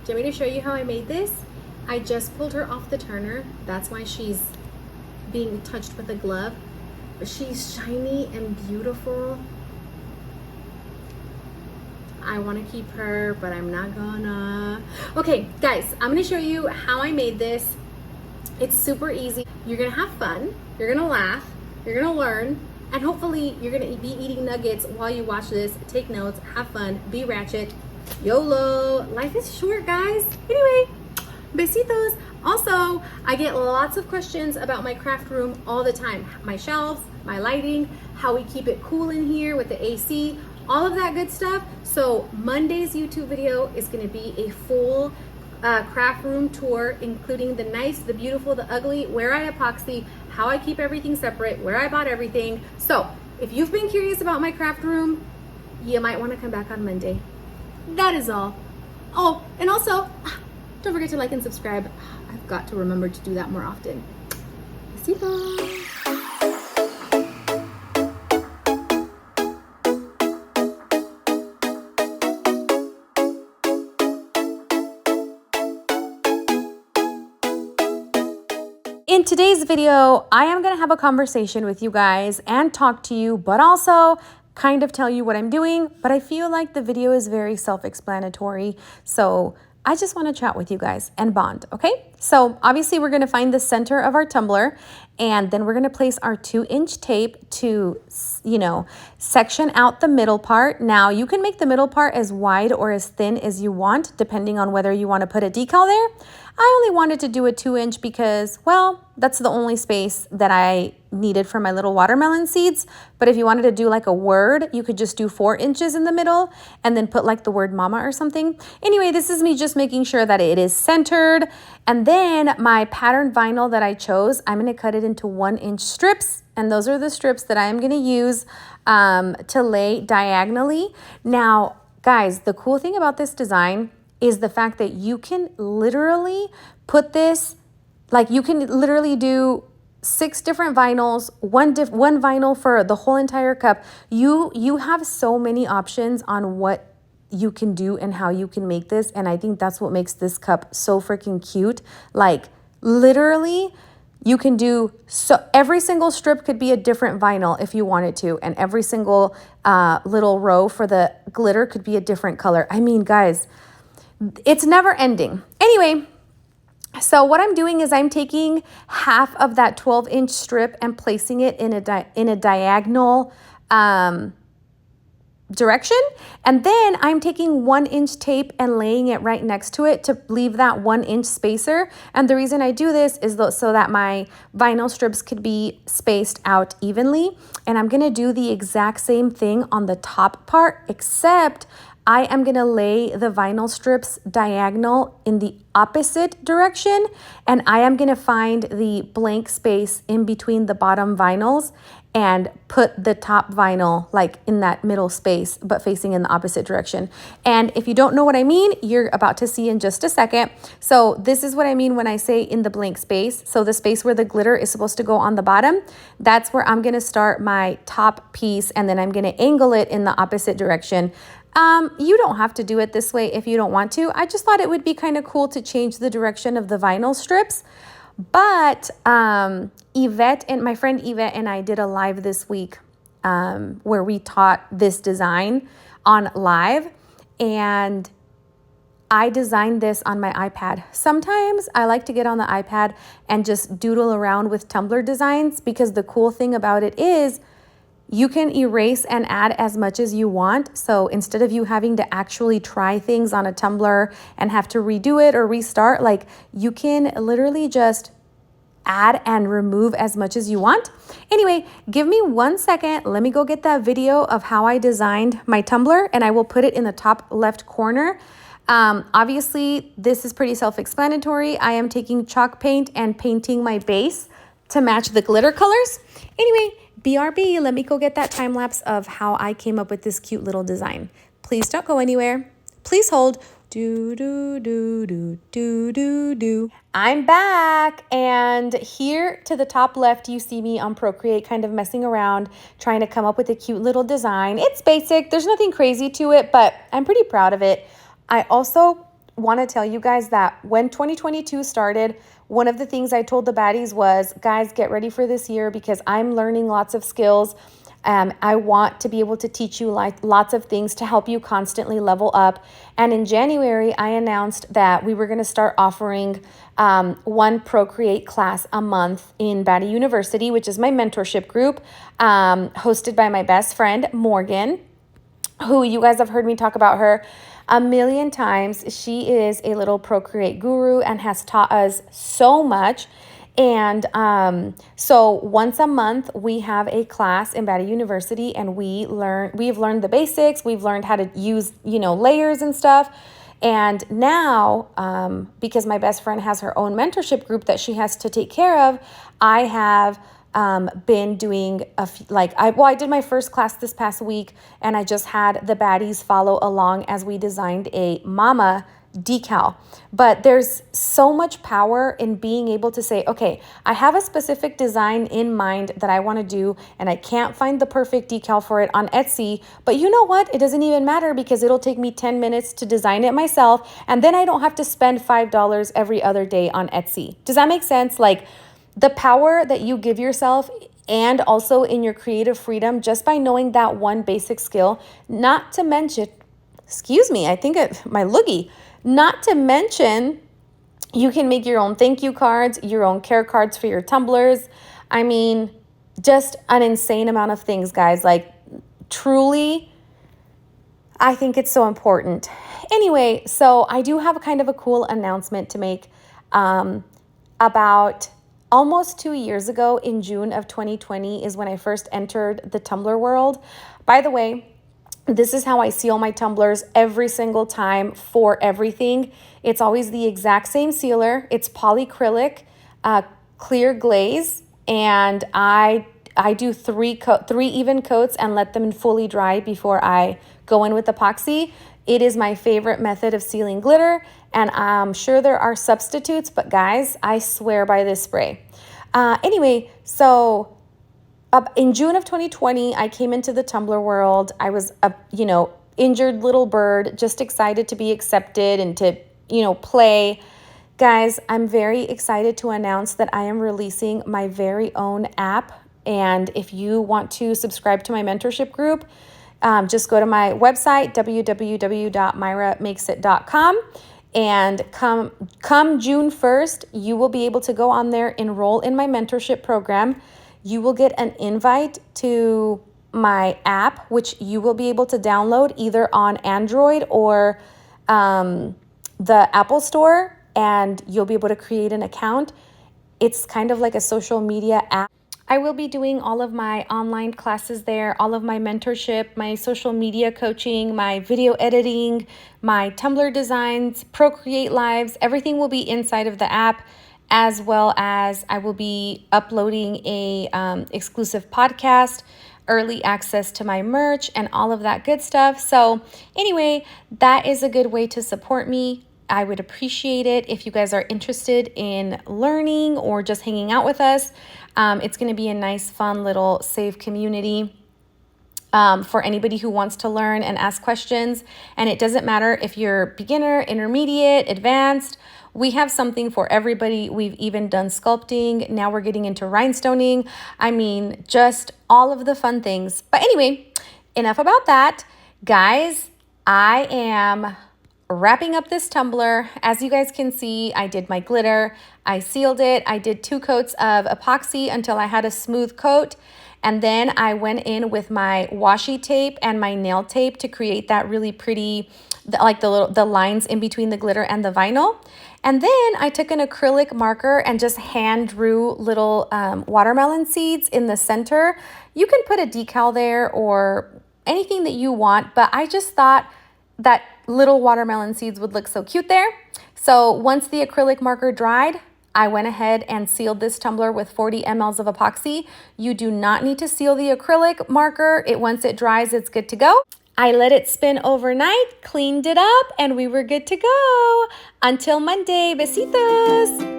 Do you want me to show you how I made this? I just pulled her off the turner. That's why she's being touched with a glove. But she's shiny and beautiful. I want to keep her, but I'm not gonna. Okay, guys, I'm gonna show you how I made this. It's super easy. You're gonna have fun. You're gonna laugh. You're gonna learn. And hopefully you're gonna be eating nuggets while you watch this. Take notes, have fun, be ratchet. YOLO. Life is short, guys. Anyway, besitos. Also, I get lots of questions about my craft room all the time. My shelves, my lighting, how we keep it cool in here with the AC, all of that good stuff. So Monday's YouTube video is gonna be a full craft room tour, including the nice, the beautiful, the ugly, where I epoxy, how I keep everything separate, where I bought everything. So if you've been curious about my craft room, you might want to come back on Monday. That is all. Oh, and also, don't forget to like and subscribe. I've got to remember to do that more often. Besitos. In today's video, I am gonna have a conversation with you guys and talk to you, but also kind of tell you what I'm doing, but I feel like the video is very self-explanatory. So I just wanna chat with you guys and bond, okay? So obviously we're gonna find the center of our tumbler, and then we're gonna place our 2-inch tape to, section out the middle part. Now you can make the middle part as wide or as thin as you want, depending on whether you wanna put a decal there. I only wanted to do a 2-inch because, well, that's the only space that I needed for my little watermelon seeds. But if you wanted to do like a word, you could just do 4 inches in the middle and then put like the word mama or something. Anyway, this is me just making sure that it is centered. And then my pattern vinyl that I chose, I'm gonna cut it into 1-inch strips. And those are the strips that I am gonna use to lay diagonally. Now, guys, the cool thing about this design is the fact that you can literally put this, like you can literally do 6 different vinyls, one vinyl for the whole entire cup. You have so many options on what you can do and how you can make this. And I think that's what makes this cup so freaking cute. Like literally you can do, so every single strip could be a different vinyl if you wanted to. And every single little row for the glitter could be a different color. I mean, guys, it's never ending. Anyway, so what I'm doing is I'm taking half of that 12-inch strip and placing it in a diagonal direction. And then I'm taking 1-inch tape and laying it right next to it to leave that 1-inch spacer. And the reason I do this is so that my vinyl strips could be spaced out evenly. And I'm gonna do the exact same thing on the top part, except I am gonna lay the vinyl strips diagonal in the opposite direction, and I am gonna find the blank space in between the bottom vinyls and put the top vinyl like in that middle space, but facing in the opposite direction. And if you don't know what I mean, you're about to see in just a second. So this is what I mean when I say in the blank space. So the space where the glitter is supposed to go on the bottom, that's where I'm gonna start my top piece, and then I'm gonna angle it in the opposite direction. You don't have to do it this way if you don't want to. I just thought it would be kind of cool to change the direction of the vinyl strips. But Yvette and my friend Yvette and I did a live this week where we taught this design on live, and I designed this on my iPad. Sometimes I like to get on the iPad and just doodle around with Tumbler designs, because the cool thing about it is you can erase and add as much as you want. So instead of you having to actually try things on a Tumbler and have to redo it or restart, like you can literally just add and remove as much as you want. Anyway, give me 1 second. Let me go get that video of how I designed my Tumbler, and I will put it in the top left corner. Obviously, this is pretty self-explanatory. I am taking chalk paint and painting my base to match the glitter colors. Anyway, BRB, let me go get that time lapse of how I came up with this cute little design. Please don't go anywhere. Please hold. Do, do, do, do, do, do, do. I'm back, and here to the top left, you see me on Procreate kind of messing around, trying to come up with a cute little design. It's basic. There's nothing crazy to it, but I'm pretty proud of it. I also want to tell you guys that when 2022 started, one of the things I told the baddies was, guys, get ready for this year because I'm learning lots of skills. I want to be able to teach you like lots of things to help you constantly level up. And in January, I announced that we were going to start offering one Procreate class a month in Baddie University, which is my mentorship group, hosted by my best friend, Morgan, who you guys have heard me talk about her a million times. She is a little Procreate guru and has taught us so much. And so once a month, we have a class in Baddie University, and we've learned the basics. We've learned how to use, layers and stuff. And now, because my best friend has her own mentorship group that she has to take care of, I have been doing I did my first class this past week, and I just had the baddies follow along as we designed a mama decal. But there's so much power in being able to say, okay, I have a specific design in mind that I want to do, and I can't find the perfect decal for it on Etsy, but you know what? It doesn't even matter because it'll take me 10 minutes to design it myself, and then I don't have to spend $5 every other day on Etsy. Does that make sense? Like, the power that you give yourself, and also in your creative freedom, just by knowing that one basic skill, not to mention, my loogie. Not to mention, you can make your own thank you cards, your own care cards for your tumblers. I mean, just an insane amount of things, guys. Like, truly, I think it's so important. Anyway, so I do have a kind of a cool announcement to make. About almost 2 years ago, in June of 2020, is when I first entered the Tumbler world. By the way, this is how I seal my tumblers every single time for everything. It's always the exact same sealer. It's polyacrylic, clear glaze, and I do three even coats and let them fully dry before I go in with epoxy. It is my favorite method of sealing glitter, and I'm sure there are substitutes, but guys, I swear by this spray. Anyway, so in June of 2020, I came into the Tumbler world. I was a, injured little bird, just excited to be accepted and to, play. Guys, I'm very excited to announce that I am releasing my very own app. And if you want to subscribe to my mentorship group, just go to my website, www.mayramakeitit.com. And come June 1st, you will be able to go on there, enroll in my mentorship program. You will get an invite to my app, which you will be able to download either on Android or the Apple Store, and you'll be able to create an account. It's kind of like a social media app. I will be doing all of my online classes there, all of my mentorship, my social media coaching, my video editing, my Tumblr designs, Procreate lives. Everything will be inside of the app, as well as I will be uploading a exclusive podcast, early access to my merch, and all of that good stuff. So anyway, that is a good way to support me. I would appreciate it if you guys are interested in learning or just hanging out with us. It's going to be a nice, fun, little safe community for anybody who wants to learn and ask questions. And it doesn't matter if you're beginner, intermediate, advanced. We have something for everybody. We've even done sculpting. Now we're getting into rhinestoning. I mean, just all of the fun things. But anyway, enough about that. Guys, I am wrapping up this tumbler. As you guys can see, I did my glitter. I sealed it. I did 2 coats of epoxy until I had a smooth coat. And then I went in with my washi tape and my nail tape to create that really pretty, like the lines in between the glitter and the vinyl. And then I took an acrylic marker and just hand drew little watermelon seeds in the center. You can put a decal there or anything that you want, but I just thought that little watermelon seeds would look so cute there. So once the acrylic marker dried, I went ahead and sealed this tumbler with 40 mLs of epoxy. You do not need to seal the acrylic marker. Once it dries, it's good to go. I let it spin overnight, cleaned it up, and we were good to go. Until Monday, besitos.